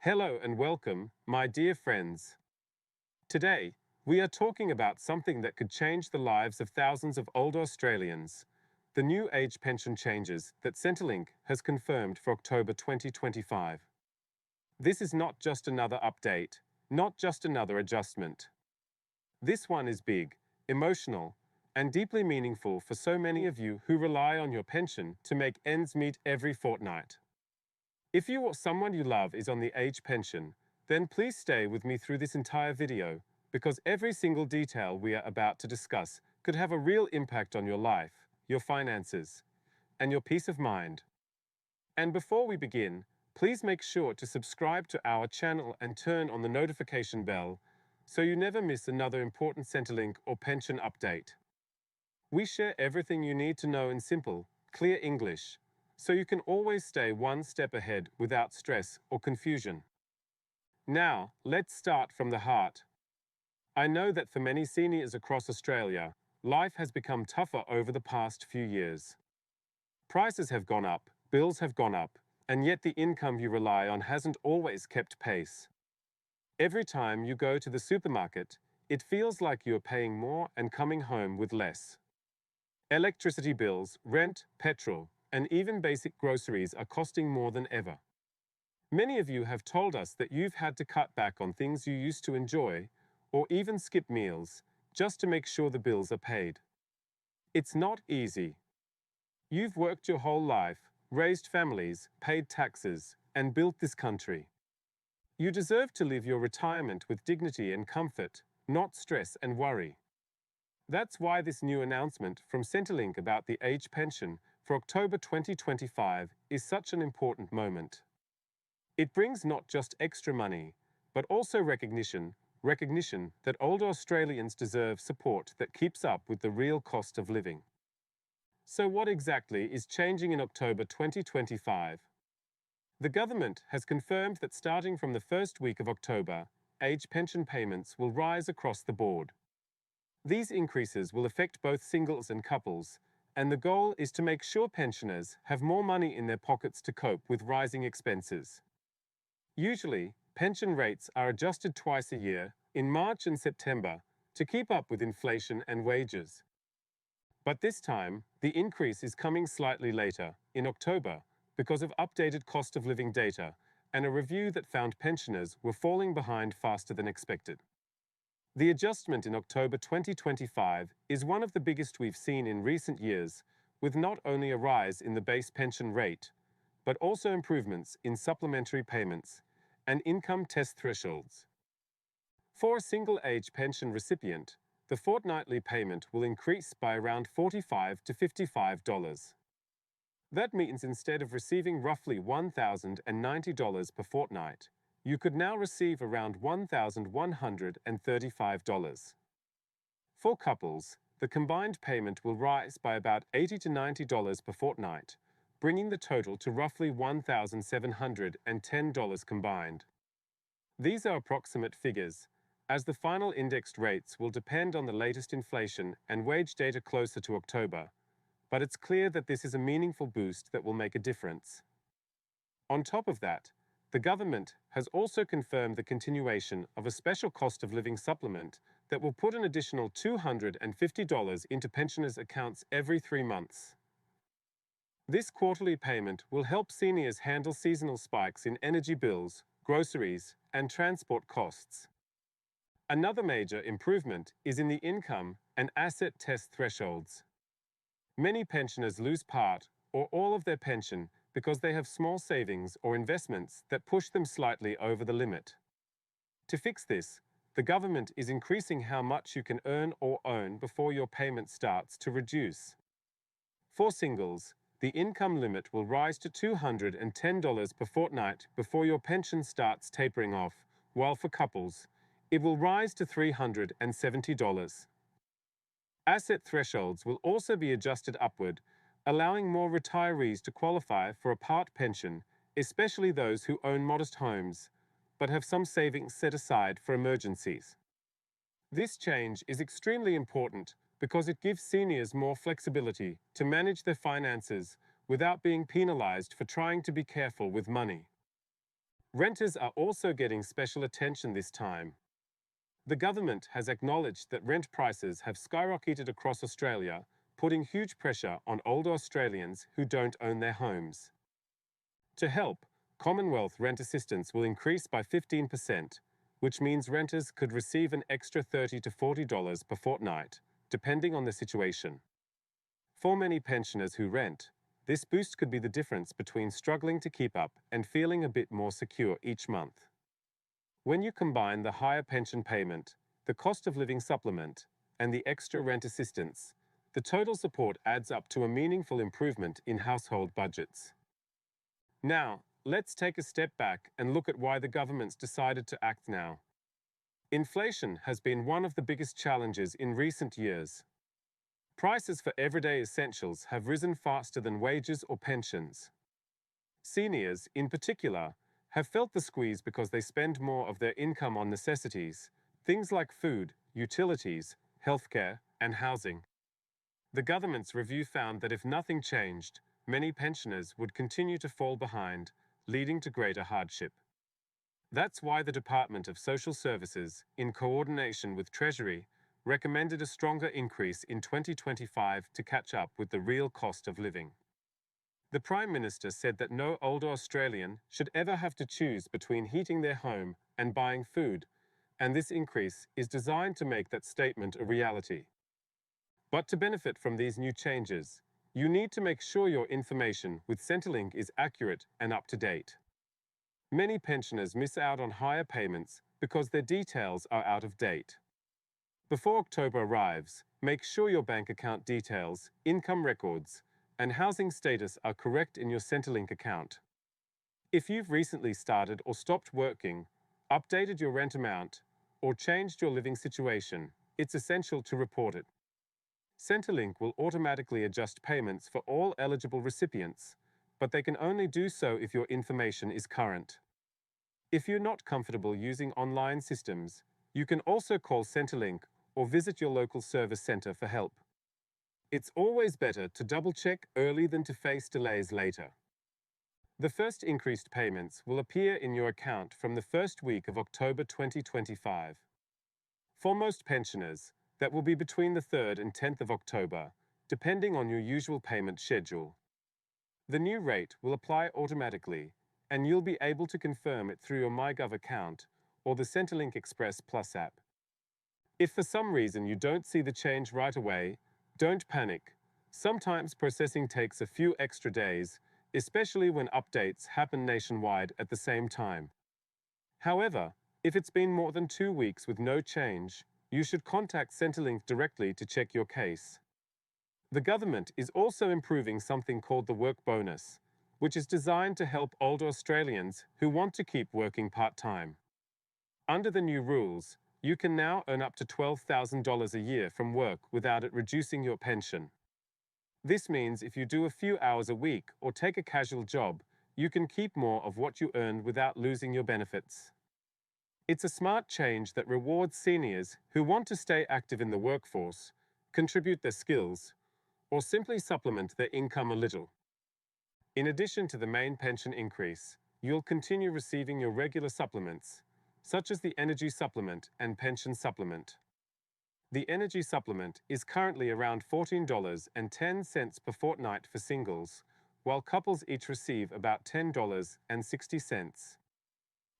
Hello and welcome, my dear friends. Today, we are talking about something that could change the lives of thousands of older Australians, the new age pension changes that Centrelink has confirmed for October 2025. This is not just another update, not just another adjustment. This one is big, emotional, and deeply meaningful for so many of you who rely on your pension to make ends meet every fortnight. If you or someone you love is on the age pension, then please stay with me through this entire video, because every single detail we are about to discuss could have a real impact on your life, your finances, and your peace of mind. And before we begin, please make sure to subscribe to our channel and turn on the notification bell so you never miss another important Centrelink or pension update. We share everything you need to know in simple, clear English, so you can always stay one step ahead without stress or confusion. Now, let's start from the heart. I know that for many seniors across Australia, life has become tougher over the past few years. Prices have gone up, bills have gone up, and yet the income you rely on hasn't always kept pace. Every time you go to the supermarket, it feels like you're paying more and coming home with less. Electricity bills, rent, petrol, and even basic groceries are costing more than ever. Many of you have told us that you've had to cut back on things you used to enjoy, or even skip meals, just to make sure the bills are paid. It's not easy. You've worked your whole life, raised families, paid taxes, and built this country. You deserve to live your retirement with dignity and comfort, not stress and worry. That's why this new announcement from Centrelink about the age pension for October 2025 is such an important moment. It brings not just extra money, but also recognition that older Australians deserve support that keeps up with the real cost of living. So what exactly is changing in October 2025? The government has confirmed that starting from the first week of October, age pension payments will rise across the board. These increases will affect both singles and couples, and the goal is to make sure pensioners have more money in their pockets to cope with rising expenses. Usually, pension rates are adjusted twice a year, in March and September, to keep up with inflation and wages. But this time, the increase is coming slightly later, in October, because of updated cost of living data and a review that found pensioners were falling behind faster than expected. The adjustment in October 2025 is one of the biggest we've seen in recent years, with not only a rise in the base pension rate, but also improvements in supplementary payments and income test thresholds. For a single-age pension recipient, the fortnightly payment will increase by around $45 to $55. That means instead of receiving roughly $1,090 per fortnight, you could now receive around $1,135. For couples, the combined payment will rise by about $80 to $90 per fortnight, bringing the total to roughly $1,710 combined. These are approximate figures, as the final indexed rates will depend on the latest inflation and wage data closer to October, but it's clear that this is a meaningful boost that will make a difference. On top of that, the government has also confirmed the continuation of a special cost of living supplement that will put an additional $250 into pensioners' accounts every 3 months. This quarterly payment will help seniors handle seasonal spikes in energy bills, groceries, and transport costs. Another major improvement is in the income and asset test thresholds. Many pensioners lose part or all of their pension because they have small savings or investments that push them slightly over the limit. To fix this, the government is increasing how much you can earn or own before your payment starts to reduce. For singles, the income limit will rise to $210 per fortnight before your pension starts tapering off, while for couples, it will rise to $370. Asset thresholds will also be adjusted upward, allowing more retirees to qualify for a part pension, especially those who own modest homes, but have some savings set aside for emergencies. This change is extremely important because it gives seniors more flexibility to manage their finances without being penalized for trying to be careful with money. Renters are also getting special attention this time. The government has acknowledged that rent prices have skyrocketed across Australia, putting huge pressure on older Australians who don't own their homes. To help, Commonwealth rent assistance will increase by 15%, which means renters could receive an extra $30 to $40 per fortnight, depending on the situation. For many pensioners who rent, this boost could be the difference between struggling to keep up and feeling a bit more secure each month. When you combine the higher pension payment, the cost of living supplement, and the extra rent assistance, the total support adds up to a meaningful improvement in household budgets. Now, let's take a step back and look at why the government's decided to act now. Inflation has been one of the biggest challenges in recent years. Prices for everyday essentials have risen faster than wages or pensions. Seniors, in particular, have felt the squeeze because they spend more of their income on necessities, things like food, utilities, healthcare, and housing. The government's review found that if nothing changed, many pensioners would continue to fall behind, leading to greater hardship. That's why the Department of Social Services, in coordination with Treasury, recommended a stronger increase in 2025 to catch up with the real cost of living. The Prime Minister said that no older Australian should ever have to choose between heating their home and buying food, and this increase is designed to make that statement a reality. But to benefit from these new changes, you need to make sure your information with Centrelink is accurate and up to date. Many pensioners miss out on higher payments because their details are out of date. Before October arrives, make sure your bank account details, income records, and housing status are correct in your Centrelink account. If you've recently started or stopped working, updated your rent amount, or changed your living situation, it's essential to report it. Centrelink will automatically adjust payments for all eligible recipients, but they can only do so if your information is current. If you're not comfortable using online systems, you can also call Centrelink or visit your local service centre for help. It's always better to double-check early than to face delays later. The first increased payments will appear in your account from the first week of October 2025. For most pensioners, that will be between the 3rd and 10th of October, depending on your usual payment schedule. The new rate will apply automatically, and you'll be able to confirm it through your MyGov account or the Centrelink Express Plus app. If for some reason you don't see the change right away, don't panic. Sometimes processing takes a few extra days, especially when updates happen nationwide at the same time. However, if it's been more than 2 weeks with no change, you should contact Centrelink directly to check your case. The government is also improving something called the Work Bonus, which is designed to help older Australians who want to keep working part-time. Under the new rules, you can now earn up to $12,000 a year from work without it reducing your pension. This means if you do a few hours a week or take a casual job, you can keep more of what you earn without losing your benefits. It's a smart change that rewards seniors who want to stay active in the workforce, contribute their skills, or simply supplement their income a little. In addition to the main pension increase, you'll continue receiving your regular supplements, such as the Energy Supplement and Pension Supplement. The Energy Supplement is currently around $14.10 per fortnight for singles, while couples each receive about $10.60.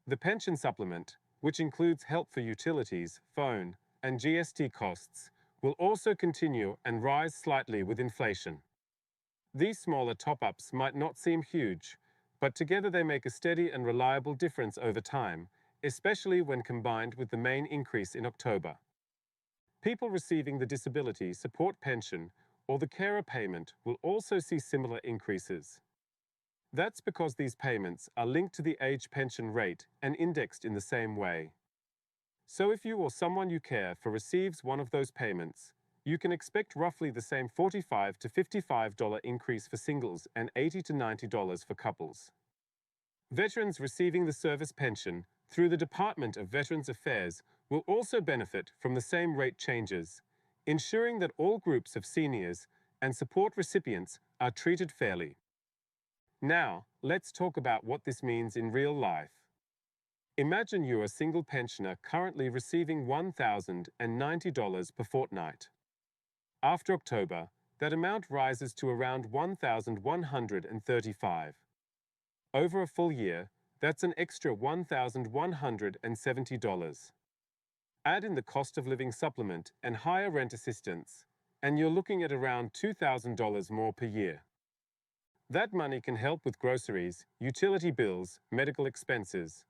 The Pension Supplement, which includes help for utilities, phone, and GST costs, will also continue and rise slightly with inflation. These smaller top-ups might not seem huge, but together they make a steady and reliable difference over time, especially when combined with the main increase in October. People receiving the disability support pension or the carer payment will also see similar increases. That's because these payments are linked to the age pension rate and indexed in the same way. So if you or someone you care for receives one of those payments, you can expect roughly the same $45 to $55 increase for singles and $80 to $90 for couples. Veterans receiving the service pension through the Department of Veterans Affairs will also benefit from the same rate changes, ensuring that all groups of seniors and support recipients are treated fairly. Now, let's talk about what this means in real life. Imagine you're a single pensioner currently receiving $1,090 per fortnight. After October, that amount rises to around $1,135. Over a full year, that's an extra $1,170. Add in the cost of living supplement and higher rent assistance, and you're looking at around $2,000 more per year. That money can help with groceries, utility bills, medical expenses,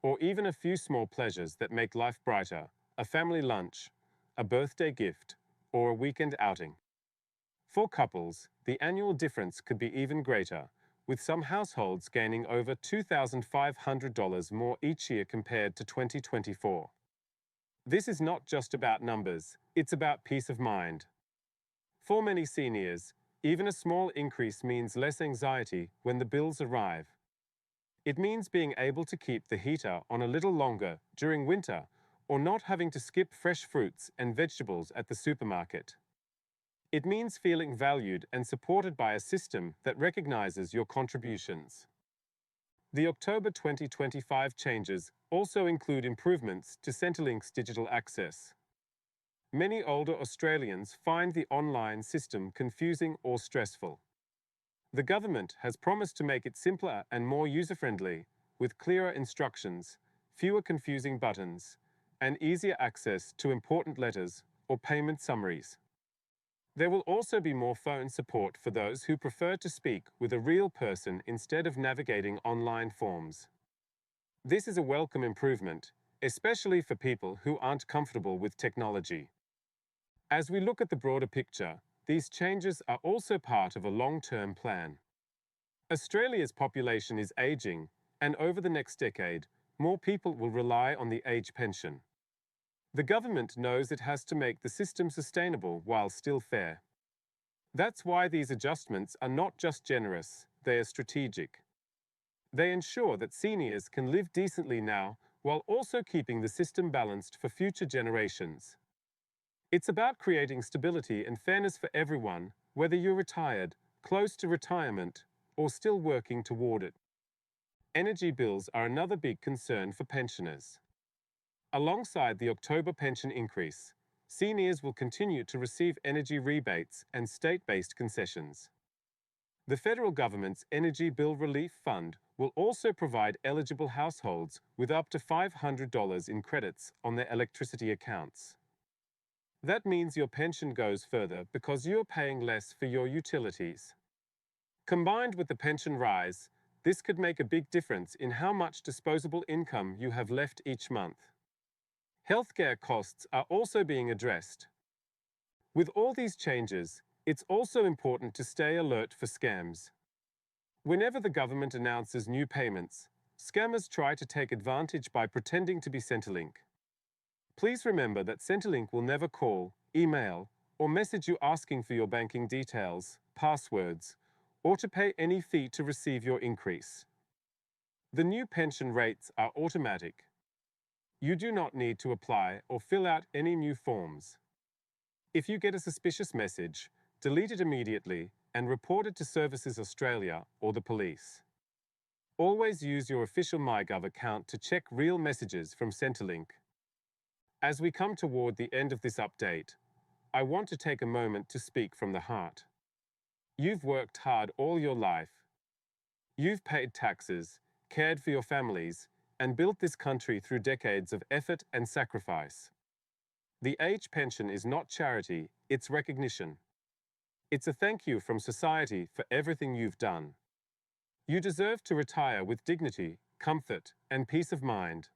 or even a few small pleasures that make life brighter, a family lunch, a birthday gift, or a weekend outing. For couples, the annual difference could be even greater, with some households gaining over $2,500 more each year compared to 2024. This is not just about numbers, it's about peace of mind. For many seniors, even a small increase means less anxiety when the bills arrive. It means being able to keep the heater on a little longer during winter or not having to skip fresh fruits and vegetables at the supermarket. It means feeling valued and supported by a system that recognizes your contributions. The October 2025 changes also include improvements to Centrelink's digital access. Many older Australians find the online system confusing or stressful. The government has promised to make it simpler and more user-friendly, with clearer instructions, fewer confusing buttons, and easier access to important letters or payment summaries. There will also be more phone support for those who prefer to speak with a real person instead of navigating online forms. This is a welcome improvement, especially for people who aren't comfortable with technology. As we look at the broader picture, these changes are also part of a long-term plan. Australia's population is aging, and over the next decade, more people will rely on the age pension. The government knows it has to make the system sustainable while still fair. That's why these adjustments are not just generous, they are strategic. They ensure that seniors can live decently now while also keeping the system balanced for future generations. It's about creating stability and fairness for everyone, whether you're retired, close to retirement, or still working toward it. Energy bills are another big concern for pensioners. Alongside the October pension increase, seniors will continue to receive energy rebates and state-based concessions. The federal government's Energy Bill Relief Fund will also provide eligible households with up to $500 in credits on their electricity accounts. That means your pension goes further because you're paying less for your utilities. Combined with the pension rise, this could make a big difference in how much disposable income you have left each month. Healthcare costs are also being addressed. With all these changes, it's also important to stay alert for scams. Whenever the government announces new payments, scammers try to take advantage by pretending to be Centrelink. Please remember that Centrelink will never call, email, or message you asking for your banking details, passwords, or to pay any fee to receive your increase. The new pension rates are automatic. You do not need to apply or fill out any new forms. If you get a suspicious message, delete it immediately and report it to Services Australia or the police. Always use your official MyGov account to check real messages from Centrelink. As we come toward the end of this update, I want to take a moment to speak from the heart. You've worked hard all your life. You've paid taxes, cared for your families, and built this country through decades of effort and sacrifice. The age pension is not charity, it's recognition. It's a thank you from society for everything you've done. You deserve to retire with dignity, comfort, and peace of mind.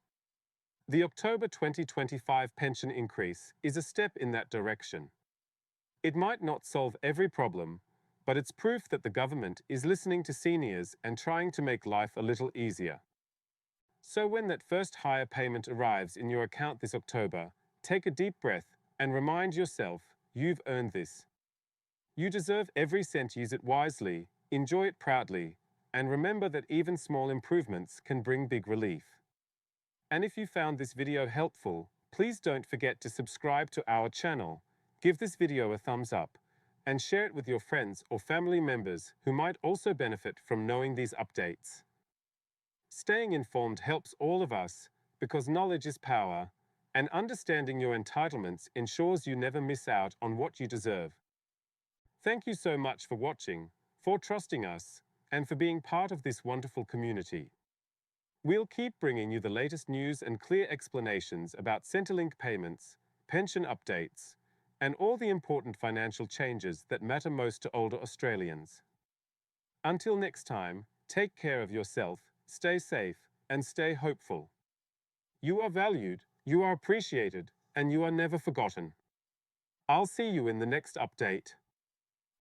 The October 2025 pension increase is a step in that direction. It might not solve every problem, but it's proof that the government is listening to seniors and trying to make life a little easier. So when that first higher payment arrives in your account this October, take a deep breath and remind yourself you've earned this. You deserve every cent. Use it wisely, enjoy it proudly, and remember that even small improvements can bring big relief. And if you found this video helpful, please don't forget to subscribe to our channel, give this video a thumbs up, and share it with your friends or family members who might also benefit from knowing these updates. Staying informed helps all of us, because knowledge is power, and understanding your entitlements ensures you never miss out on what you deserve. Thank you so much for watching, for trusting us, and for being part of this wonderful community. We'll keep bringing you the latest news and clear explanations about Centrelink payments, pension updates, and all the important financial changes that matter most to older Australians. Until next time, take care of yourself, stay safe, and stay hopeful. You are valued, you are appreciated, and you are never forgotten. I'll see you in the next update.